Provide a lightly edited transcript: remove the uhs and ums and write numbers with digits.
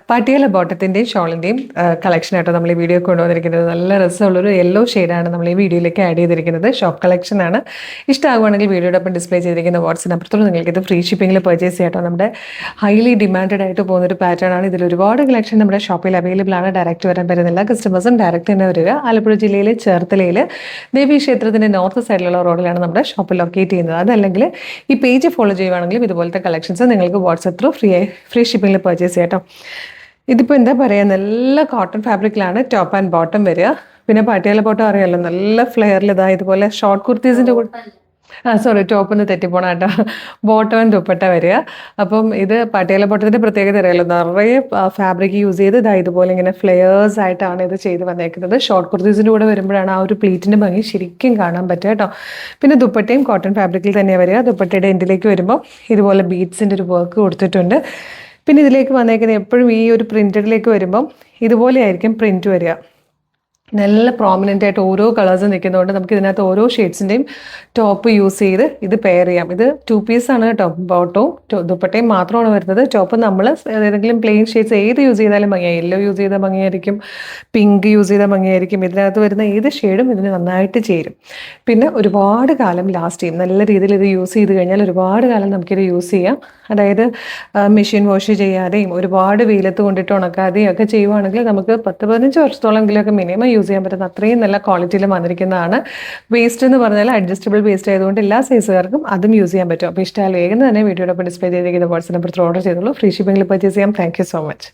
പാട്ടിയാല ബോട്ടത്തിൻ്റെയും ഷോളിൻ്റെയും കളക്ഷനായിട്ടോ നമ്മൾ ഈ വീഡിയോ കൊണ്ടുവന്നിരിക്കുന്നത്. നല്ല രസമുള്ളൊരു യെല്ലോ ഷെയ്ഡാണ് നമ്മൾ ഈ വീഡിയോയിലേക്ക് ആഡ് ചെയ്തിരിക്കുന്നത്. ഷോപ്പ് കളക്ഷനാണ്. ഇഷ്ടമാകുവാണെങ്കിൽ വീഡിയോടൊപ്പം ഡിസ്പ്ലേ ചെയ്തിരിക്കുന്ന വാട്സ്ആപ്പ് നമ്പറത്തോട് നിങ്ങൾക്ക് ഇത് ഫ്രീ ഷിപ്പിംഗിൽ പർച്ചേസ് ചെയ്യാട്ടോ. നമ്മുടെ ഹൈലി ഡിമാൻഡഡ് ആയിട്ട് പോകുന്നൊരു പാറ്റേൺ ആണ്. ഇതിൽ ഒരുപാട് കളക്ഷൻ നമ്മുടെ ഷോപ്പിൽ അവൈലബിൾ ആണ്. ഡയറക്റ്റ് വരാൻ പറ്റുന്നില്ല, കസ്റ്റമേഴ്സും ഡയറക്റ്റ് തന്നെ വരിക. ആലപ്പുഴ ജില്ലയിലെ ചേർത്തലയിൽ ദേവി ക്ഷേത്രത്തിൻ്റെ നോർത്ത് സൈഡിലുള്ള റോഡിലാണ് നമ്മുടെ ഷോപ്പ് ലൊക്കേറ്റ് ചെയ്യുന്നത്. അതല്ലെങ്കിൽ ഈ പേജ് ഫോളോ ചെയ്യുവാണെങ്കിലും ഇതുപോലത്തെ കളക്ഷൻസ് നിങ്ങൾക്ക് വാട്സ്ആപ്പ് ത്രൂ ഫ്രീ ഷിപ്പിംഗിൽ പർച്ചേസ് ചെയ്യാം. ഇതിപ്പോൾ എന്താ പറയുക, നല്ല കോട്ടൺ ഫാബ്രിക്കിലാണ് ടോപ്പ് ആൻഡ് ബോട്ടം വരിക. പിന്നെ പാട്ടിയാല ബോട്ടം അറിയാമല്ലോ, നല്ല ഫ്ലെയറിൽ ഇതാ ഇതുപോലെ ഷോർട്ട് കുർത്തീസിൻ്റെ കൂടെ ടോപ്പ് ഒന്ന് തെറ്റിപ്പോണം കേട്ടോ. ബോട്ടം ആൻഡ് ദുപ്പട്ട വരിക. അപ്പം ഇത് പാട്ടിയാല ബോട്ടത്തിൻ്റെ പ്രത്യേകത അറിയാമല്ലോ, നിറയെ ഫാബ്രിക് യൂസ് ചെയ്ത് ഇതാ ഇതുപോലെ ഇങ്ങനെ ഫ്ലെയേഴ്സ് ആയിട്ടാണ് ഇത് ചെയ്ത് വന്നേക്കുന്നത്. ഷോർട്ട് കുർത്തീസിൻ്റെ കൂടെ വരുമ്പോഴാണ് ആ ഒരു പ്ലീറ്റിൻ്റെ ഭംഗി ശരിക്കും കാണാൻ പറ്റുക കേട്ടോ. പിന്നെ ദുപ്പട്ടയും കോട്ടൺ ഫാബ്രിക്കിൽ തന്നെയാണ് വരിക. ദുപ്പട്ടയുടെ എൻഡിലേക്ക് വരുമ്പോൾ ഇതുപോലെ ബീഡ്സിൻ്റെ ഒരു വർക്ക് കൊടുത്തിട്ടുണ്ട്. പിന്നെ ഇതിലേക്ക് വന്നേക്കുന്നത് എപ്പോഴും ഈ ഒരു പ്രിൻറ്റഡിലേക്ക് വരുമ്പം ഇതുപോലെ ആയിരിക്കും പ്രിൻറ്റ് വരിക. നല്ല പ്രോമിനൻ്റ് ആയിട്ട് ഓരോ കളേഴ്സ് നിൽക്കുന്നതുകൊണ്ട് നമുക്ക് ഇതിനകത്ത് ഓരോ ഷെയ്ഡ്സിൻ്റെയും ടോപ്പ് യൂസ് ചെയ്ത് ഇത് പെയർ ചെയ്യാം. ഇത് 2 പീസാണ് കേട്ടോ. ബോട്ടവും ദുപ്പട്ടയും മാത്രമാണ് വരുന്നത്. ടോപ്പ് നമ്മൾ ഏതെങ്കിലും പ്ലെയിൻ ഷെയ്ഡ്സ് ഏത് യൂസ് ചെയ്താലും ഭംഗിയായി. യെല്ലോ യൂസ് ചെയ്താൽ ഭംഗിയായിരിക്കും, പിങ്ക് യൂസ് ചെയ്താൽ ഭംഗിയായിരിക്കും. ഇതിനകത്ത് വരുന്ന ഏത് ഷെയ്ഡും ഇതിന് നന്നായിട്ട് ചേരും. പിന്നെ ഒരുപാട് കാലം ലാസ്റ്റ് ചെയ്യും. നല്ല രീതിയിൽ ഇത് യൂസ് ചെയ്ത് കഴിഞ്ഞാൽ ഒരുപാട് കാലം നമുക്കിത് യൂസ് ചെയ്യാം. അതായത് മെഷീൻ വാഷ് ചെയ്യാതെയും ഒരുപാട് വെയിലത്ത് കൊണ്ടിട്ട് ഉണക്കാതെയും ഒക്കെ ചെയ്യുവാണെങ്കിൽ നമുക്ക് 10-15 വർഷത്തോളമെങ്കിലൊക്കെ മിനിമം യൂസ് ചെയ്യാൻ പറ്റുന്ന അത്രയും നല്ല ക്വാളിറ്റിയിൽ വന്നിരിക്കുന്നതാണ്. വേസ്റ്റ് എന്ന് പറഞ്ഞാൽ അഡ്ജസ്റ്റബിൾ വേസ്റ്റ് ആയതുകൊണ്ട് എല്ലാ സൈസുകാർക്കും അതും യൂസ് ചെയ്യാൻ പറ്റും. അപ്പോൾ ഇഷ്ടമായി വേഗം തന്നെ വീഡിയോടൊപ്പം ഡിസ്പ്ലേ ചെയ്തിരിക്കുന്ന വാട്സ്ആപ്പ് നമ്പർ ഓർഡർ ചെയ്തോളൂ. ഫ്രീ ഷിപ്പിംഗിൽ പർച്ചേസ് ചെയ്യാം. Thank you so much.